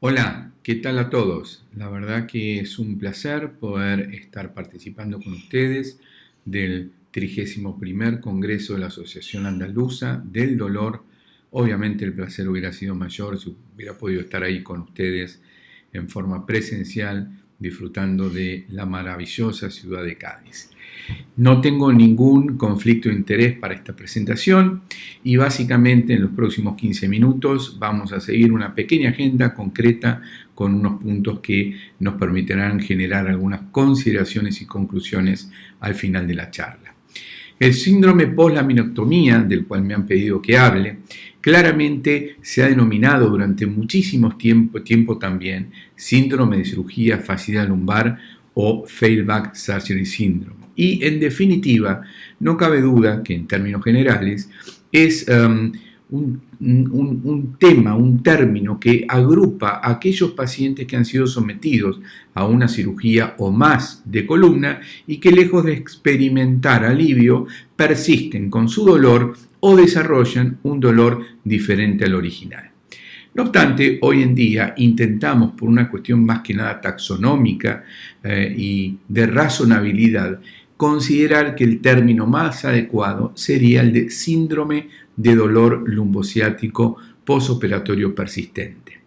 Hola, ¿qué tal a todos? La verdad que es un placer poder estar participando con ustedes del 31 Congreso de la Asociación Andaluza del Dolor. Obviamente el placer hubiera sido mayor si hubiera podido estar ahí con ustedes en forma presencial, disfrutando de la maravillosa ciudad de Cádiz. No tengo ningún conflicto de interés para esta presentación y básicamente en los próximos 15 minutos vamos a seguir una pequeña agenda concreta con unos puntos que nos permitirán generar algunas consideraciones y conclusiones al final de la charla. El síndrome post-laminectomía, del cual me han pedido que hable, claramente se ha denominado durante muchísimo tiempo también síndrome de cirugía facial lumbar o failback surgery syndrome. Y en definitiva, no cabe duda que en términos generales es un tema, un término que agrupa a aquellos pacientes que han sido sometidos a una cirugía o más de columna y que lejos de experimentar alivio, persisten con su dolor o desarrollan un dolor diferente al original. No obstante, hoy en día intentamos, por una cuestión más que nada taxonómica y de razonabilidad, considerar que el término más adecuado sería el de síndrome de dolor lumbociático postoperatorio persistente.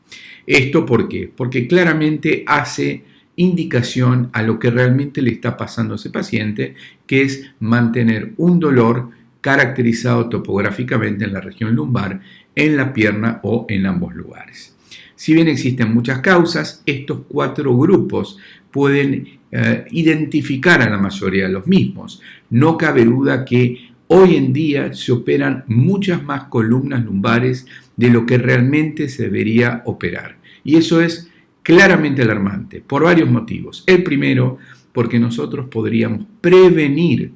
¿Esto por qué? Porque claramente hace indicación a lo que realmente le está pasando a ese paciente, que es mantener un dolor caracterizado topográficamente en la región lumbar, en la pierna o en ambos lugares. Si bien existen muchas causas, estos 4 grupos pueden identificar a la mayoría de los mismos. No cabe duda que hoy en día se operan muchas más columnas lumbares de lo que realmente se debería operar. Y eso es claramente alarmante por varios motivos. El primero, porque nosotros podríamos prevenir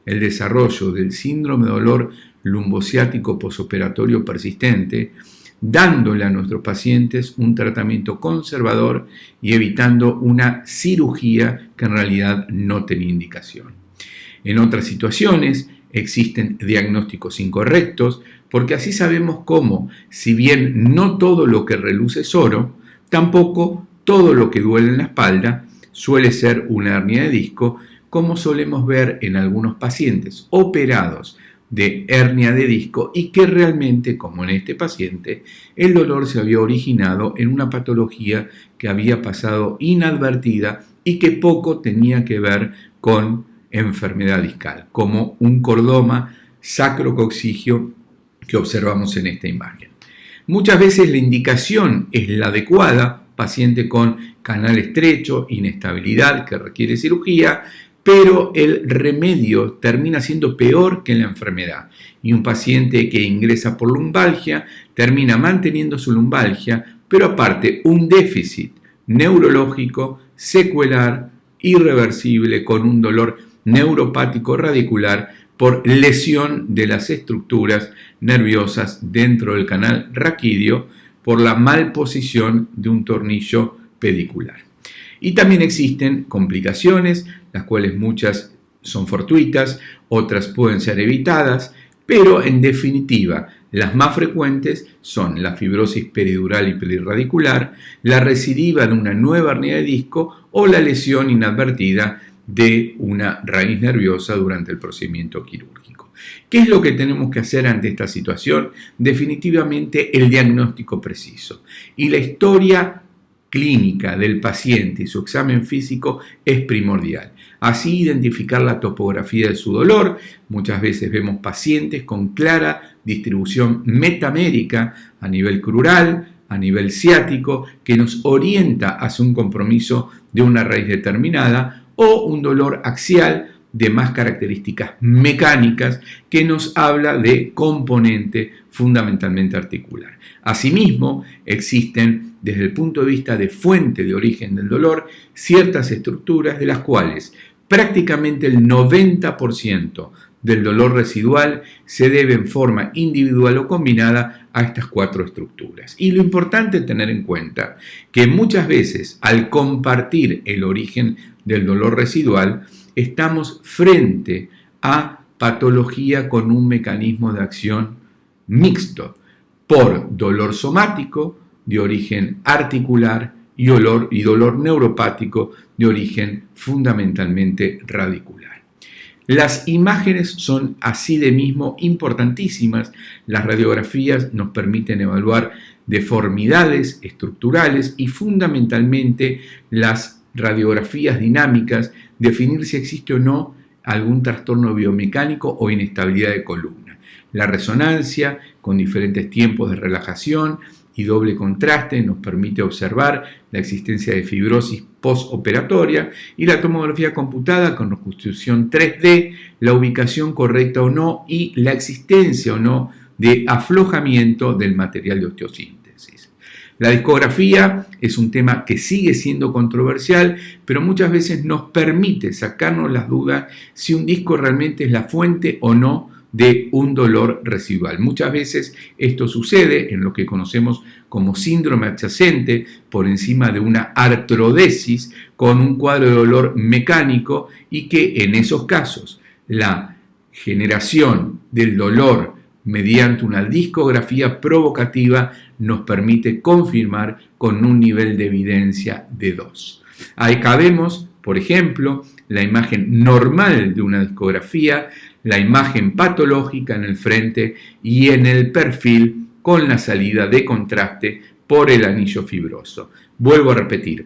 el desarrollo del síndrome de dolor lumbociático postoperatorio persistente, dándole a nuestros pacientes un tratamiento conservador y evitando una cirugía que en realidad no tenía indicación. En otras situaciones existen diagnósticos incorrectos, porque así sabemos cómo, si bien no todo lo que reluce es oro, tampoco todo lo que duele en la espalda suele ser una hernia de disco, como solemos ver en algunos pacientes operados de hernia de disco y que realmente, como en este paciente, el dolor se había originado en una patología que había pasado inadvertida y que poco tenía que ver con enfermedad discal, como un cordoma sacrococcigio que observamos en esta imagen. Muchas veces la indicación es la adecuada, paciente con canal estrecho, inestabilidad que requiere cirugía, pero el remedio termina siendo peor que la enfermedad. Y un paciente que ingresa por lumbalgia termina manteniendo su lumbalgia, pero aparte un déficit neurológico, secuelar, irreversible, con un dolor neuropático radicular por lesión de las estructuras nerviosas dentro del canal raquídeo por la malposición de un tornillo pedicular. Y también existen complicaciones, las cuales muchas son fortuitas, otras pueden ser evitadas, pero en definitiva las más frecuentes son la fibrosis peridural y perirradicular, la recidiva de una nueva hernia de disco o la lesión inadvertida de una raíz nerviosa durante el procedimiento quirúrgico. ¿Qué es lo que tenemos que hacer ante esta situación? Definitivamente el diagnóstico preciso y la historia clínica del paciente y su examen físico es primordial. Así identificar la topografía de su dolor. Muchas veces vemos pacientes con clara distribución metamérica a nivel crural, a nivel ciático, que nos orienta hacia un compromiso de una raíz determinada o un dolor axial de más características mecánicas que nos habla de componente fundamentalmente articular. Asimismo, existen desde el punto de vista de fuente de origen del dolor ciertas estructuras de las cuales prácticamente el 90% del dolor residual se debe en forma individual o combinada a estas 4 estructuras. Y lo importante es tener en cuenta que muchas veces al compartir el origen del dolor residual estamos frente a patología con un mecanismo de acción mixto por dolor somático de origen articular y dolor neuropático de origen fundamentalmente radicular. Las imágenes son así de mismo importantísimas. Las radiografías nos permiten evaluar deformidades estructurales y fundamentalmente las radiografías dinámicas, definir si existe o no algún trastorno biomecánico o inestabilidad de columna. La resonancia con diferentes tiempos de relajación y doble contraste nos permite observar la existencia de fibrosis postoperatoria, y la tomografía computada con reconstrucción 3D, la ubicación correcta o no y la existencia o no de aflojamiento del material de osteosíntesis. La discografía es un tema que sigue siendo controversial, pero muchas veces nos permite sacarnos las dudas si un disco realmente es la fuente o no de un dolor residual. Muchas veces esto sucede en lo que conocemos como síndrome adyacente por encima de una artrodesis con un cuadro de dolor mecánico, y que en esos casos la generación del dolor mediante una discografía provocativa nos permite confirmar con un nivel de evidencia de 2. Acá vemos, por ejemplo, la imagen normal de una discografía, la imagen patológica en el frente y en el perfil con la salida de contraste por el anillo fibroso. Vuelvo a repetir,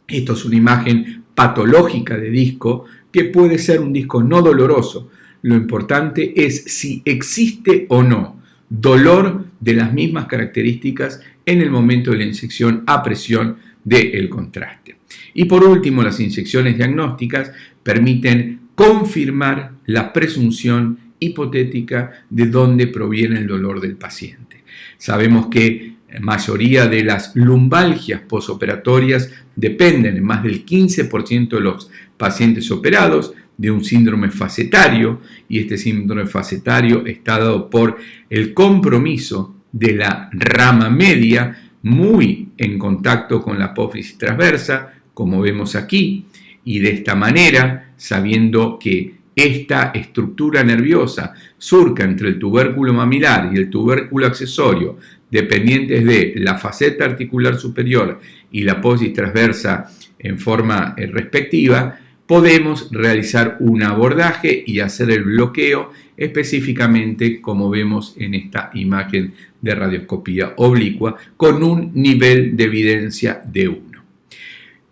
esto es una imagen patológica de disco que puede ser un disco no doloroso. Lo importante es si existe o no dolor de las mismas características en el momento de la inyección a presión del contraste. Y por último, las inyecciones diagnósticas permiten confirmar la presunción hipotética de dónde proviene el dolor del paciente. Sabemos que la mayoría de las lumbalgias posoperatorias dependen en más del 15% de los pacientes operados de un síndrome facetario, y este síndrome facetario está dado por el compromiso de la rama media muy en contacto con la apófisis transversa, como vemos aquí, y de esta manera, sabiendo que esta estructura nerviosa surca entre el tubérculo mamilar y el tubérculo accesorio, dependientes de la faceta articular superior y la apófisis transversa en forma respectiva, podemos realizar un abordaje y hacer el bloqueo específicamente como vemos en esta imagen de radioscopía oblicua con un nivel de evidencia de 1.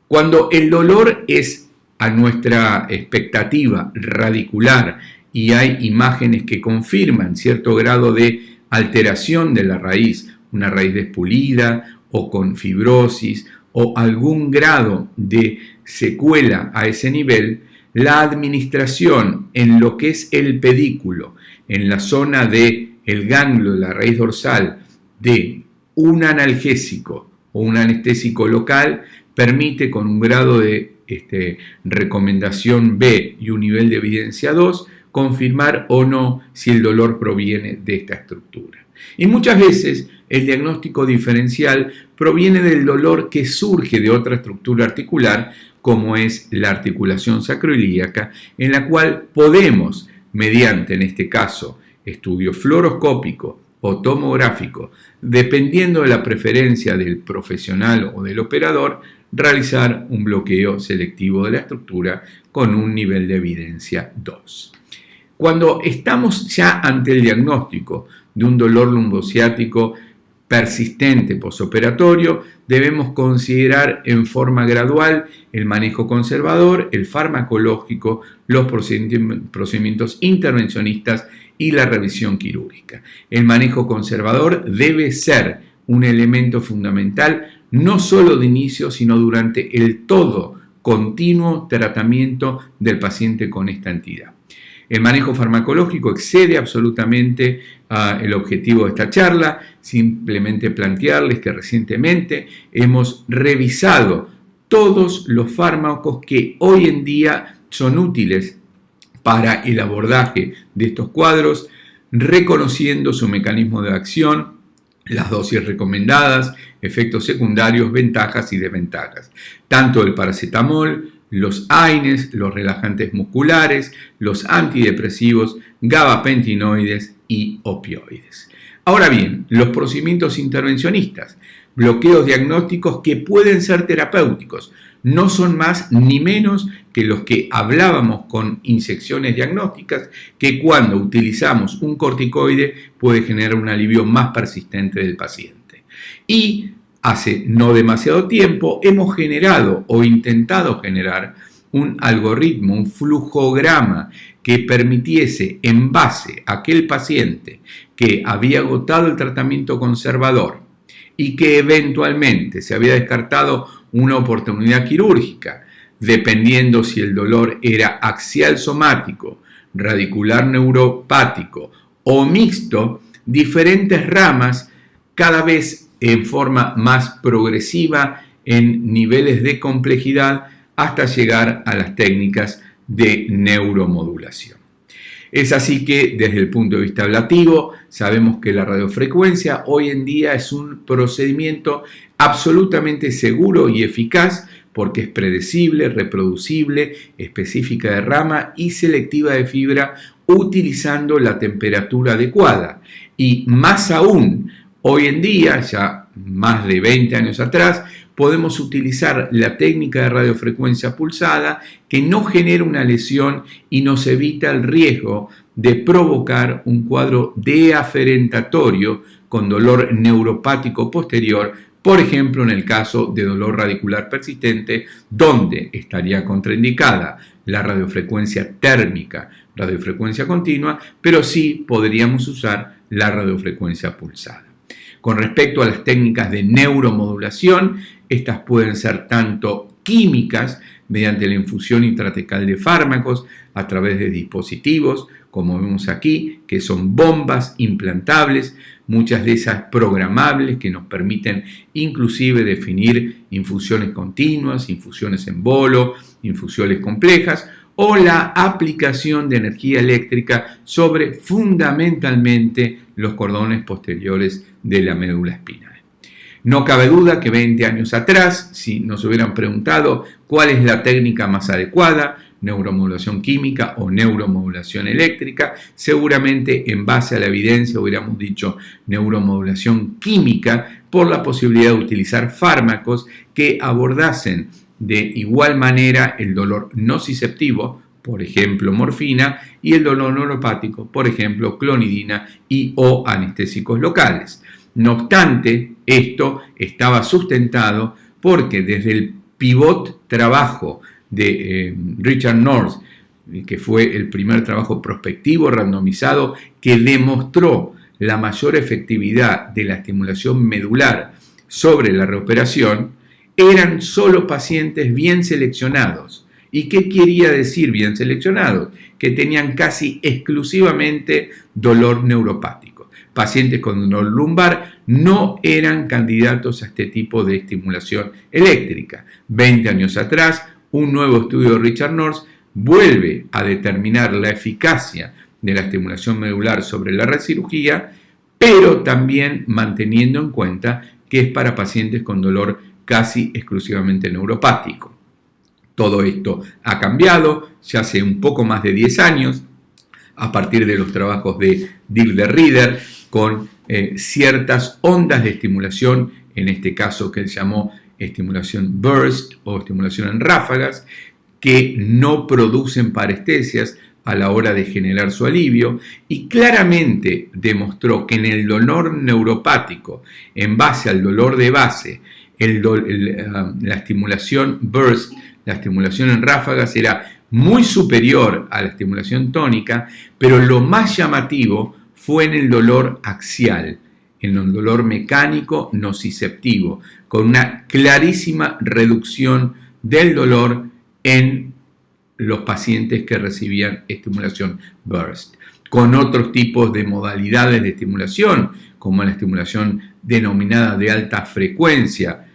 Cuando el dolor es a nuestra expectativa radicular y hay imágenes que confirman cierto grado de alteración de la raíz, una raíz despulida o con fibrosis o algún grado de secuela a ese nivel, la administración en lo que es el pedículo, en la zona del ganglio de la raíz dorsal, de un analgésico o un anestésico local, permite con un grado de recomendación B y un nivel de evidencia 2, confirmar o no si el dolor proviene de esta estructura. Y muchas veces el diagnóstico diferencial proviene del dolor que surge de otra estructura articular, como es la articulación sacroiliaca, en la cual podemos, mediante en este caso estudio fluoroscópico o tomográfico, dependiendo de la preferencia del profesional o del operador, realizar un bloqueo selectivo de la estructura con un nivel de evidencia 2. Cuando estamos ya ante el diagnóstico de un dolor lumbociático persistente posoperatorio, debemos considerar en forma gradual el manejo conservador, el farmacológico, los procedimientos intervencionistas y la revisión quirúrgica. El manejo conservador debe ser un elemento fundamental no solo de inicio, sino durante el todo continuo tratamiento del paciente con esta entidad. El manejo farmacológico excede absolutamente el objetivo de esta charla. Simplemente plantearles que recientemente hemos revisado todos los fármacos que hoy en día son útiles para el abordaje de estos cuadros, reconociendo su mecanismo de acción, las dosis recomendadas, efectos secundarios, ventajas y desventajas, tanto el paracetamol, los AINES, los relajantes musculares, los antidepresivos, gabapentinoides y opioides. Ahora bien, los procedimientos intervencionistas, bloqueos diagnósticos que pueden ser terapéuticos, no son más ni menos que los que hablábamos con inyecciones diagnósticas, que cuando utilizamos un corticoide puede generar un alivio más persistente del paciente. Y hace no demasiado tiempo hemos generado o intentado generar un algoritmo, un flujograma que permitiese, en base a aquel paciente que había agotado el tratamiento conservador y que eventualmente se había descartado una oportunidad quirúrgica, dependiendo si el dolor era axial somático, radicular neuropático o mixto, diferentes ramas cada vez en forma más progresiva en niveles de complejidad hasta llegar a las técnicas de neuromodulación. Es así que desde el punto de vista ablativo sabemos que la radiofrecuencia hoy en día es un procedimiento absolutamente seguro y eficaz porque es predecible, reproducible, específica de rama y selectiva de fibra utilizando la temperatura adecuada. Y más aún, hoy en día, ya más de 20 años atrás, podemos utilizar la técnica de radiofrecuencia pulsada que no genera una lesión y nos evita el riesgo de provocar un cuadro deaferentatorio con dolor neuropático posterior, por ejemplo en el caso de dolor radicular persistente, donde estaría contraindicada la radiofrecuencia térmica, radiofrecuencia continua, pero sí podríamos usar la radiofrecuencia pulsada. Con respecto a las técnicas de neuromodulación, estas pueden ser tanto químicas, mediante la infusión intratecal de fármacos a través de dispositivos, como vemos aquí, que son bombas implantables, muchas de esas programables que nos permiten inclusive definir infusiones continuas, infusiones en bolo, infusiones complejas, o la aplicación de energía eléctrica sobre fundamentalmente los cordones posteriores de la médula espinal. No cabe duda que 20 años atrás, si nos hubieran preguntado cuál es la técnica más adecuada, neuromodulación química o neuromodulación eléctrica, seguramente en base a la evidencia hubiéramos dicho neuromodulación química por la posibilidad de utilizar fármacos que abordasen de igual manera el dolor nociceptivo, por ejemplo morfina, y el dolor neuropático, por ejemplo clonidina y o anestésicos locales. No obstante, esto estaba sustentado porque desde el pivot trabajo de Richard North, que fue el primer trabajo prospectivo randomizado que demostró la mayor efectividad de la estimulación medular sobre la reoperación, eran solo pacientes bien seleccionados. ¿Y qué quería decir bien seleccionados? Que tenían casi exclusivamente dolor neuropático. Pacientes con dolor lumbar no eran candidatos a este tipo de estimulación eléctrica. 20 años atrás, un nuevo estudio de Richard North vuelve a determinar la eficacia de la estimulación medular sobre la recirugía, pero también manteniendo en cuenta que es para pacientes con dolor casi exclusivamente neuropático. Todo esto ha cambiado ya hace un poco más de 10 años, a partir de los trabajos de Dirk de Ridder, con ciertas ondas de estimulación, en este caso que él llamó estimulación burst o estimulación en ráfagas, que no producen parestesias a la hora de generar su alivio, y claramente demostró que en el dolor neuropático, en base al dolor de base, la estimulación burst, la estimulación en ráfagas era muy superior a la estimulación tónica, pero lo más llamativo fue en el dolor axial, en el dolor mecánico nociceptivo, con una clarísima reducción del dolor en los pacientes que recibían estimulación burst. Con otros tipos de modalidades de estimulación, como la estimulación denominada de alta frecuencia,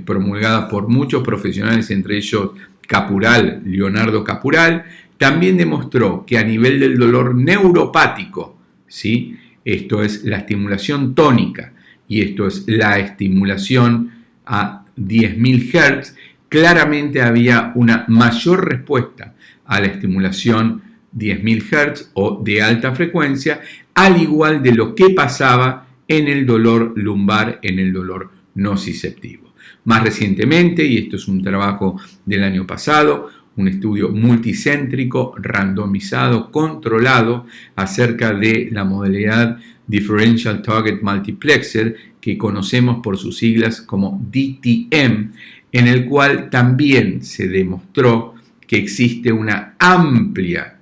promulgada por muchos profesionales, entre ellos Leonardo Capural, también demostró que a nivel del dolor neuropático, ¿sí? Esto es la estimulación tónica y esto es la estimulación a 10.000 Hz, claramente había una mayor respuesta a la estimulación 10.000 Hz o de alta frecuencia, al igual de lo que pasaba en el dolor lumbar, en el dolor nociceptivo. Más recientemente, y esto es un trabajo del año pasado, un estudio multicéntrico, randomizado, controlado acerca de la modalidad Differential Target Multiplexer, que conocemos por sus siglas como DTM, en el cual también se demostró que existe una amplia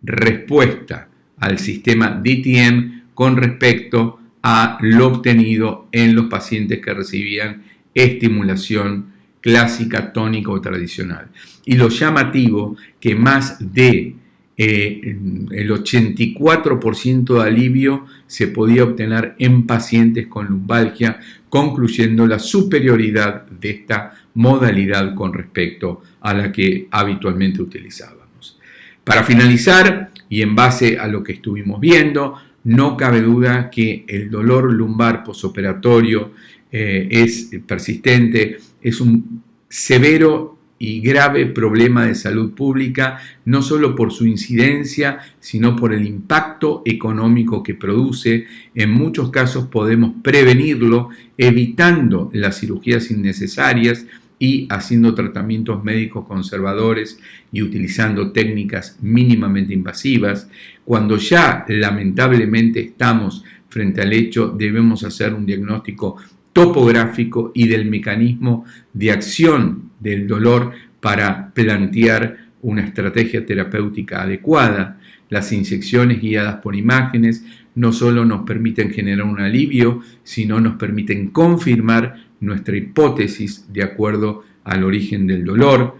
respuesta al sistema DTM con respecto a lo obtenido en los pacientes que recibían estimulación clásica, tónica o tradicional. Y lo llamativo que más de el 84% de alivio se podía obtener en pacientes con lumbalgia, concluyendo la superioridad de esta modalidad con respecto a la que habitualmente utilizábamos. Para finalizar, y en base a lo que estuvimos viendo, no cabe duda que el dolor lumbar posoperatorio es persistente, es un severo y grave problema de salud pública, no solo por su incidencia, sino por el impacto económico que produce. En muchos casos podemos prevenirlo evitando las cirugías innecesarias y haciendo tratamientos médicos conservadores y utilizando técnicas mínimamente invasivas. Cuando ya lamentablemente estamos frente al hecho, debemos hacer un diagnóstico topográfico y del mecanismo de acción del dolor para plantear una estrategia terapéutica adecuada. Las inyecciones guiadas por imágenes no solo nos permiten generar un alivio, sino nos permiten confirmar nuestra hipótesis de acuerdo al origen del dolor.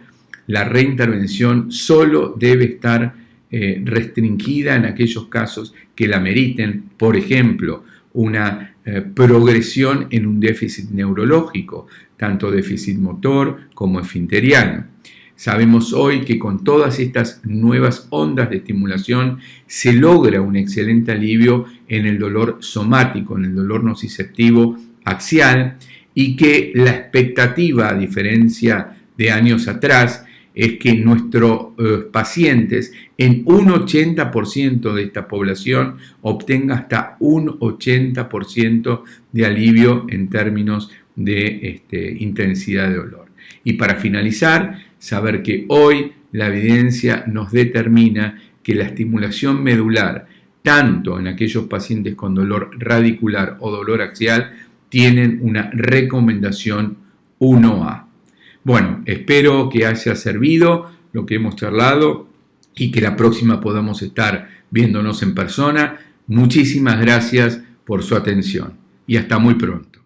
La reintervención solo debe estar restringida en aquellos casos que la meriten, por ejemplo, una progresión en un déficit neurológico, tanto déficit motor como esfinteriano. Sabemos hoy que con todas estas nuevas ondas de estimulación se logra un excelente alivio en el dolor somático, en el dolor nociceptivo axial, y que la expectativa, a diferencia de años atrás, es que nuestros pacientes, en un 80% de esta población, obtenga hasta un 80% de alivio en términos de intensidad de dolor. Y para finalizar, saber que hoy la evidencia nos determina que la estimulación medular, tanto en aquellos pacientes con dolor radicular o dolor axial, tienen una recomendación 1A. Bueno, espero que haya servido lo que hemos charlado y que la próxima podamos estar viéndonos en persona. Muchísimas gracias por su atención y hasta muy pronto.